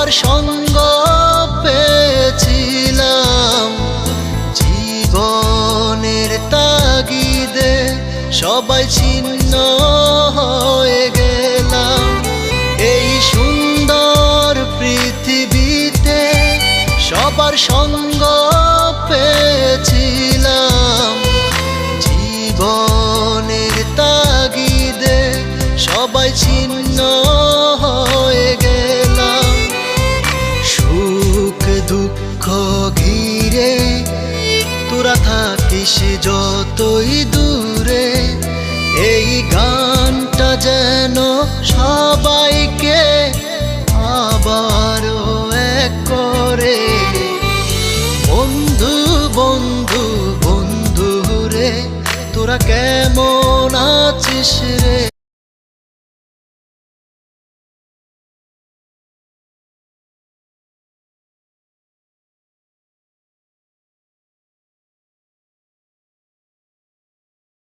সবার সঙ্গ পেয়েছিলাম, জীবনের তাগিদে সবাই ছিন্ন হয়ে গেলাম। এই সুন্দর পৃথিবীতে সবার সঙ্গ পেয়েছিলাম, জীবনের তাগিদে সবাই ছিন্ন হয়ে গেলাম। সুখ দুঃখ ঘিরে তোরা থাকিস যতই দূরে, এই গানটা যেন সবাইকে আবারও এক করে। বন্ধু বন্ধু বন্ধু রে, তোরা কেমন আছিস রে?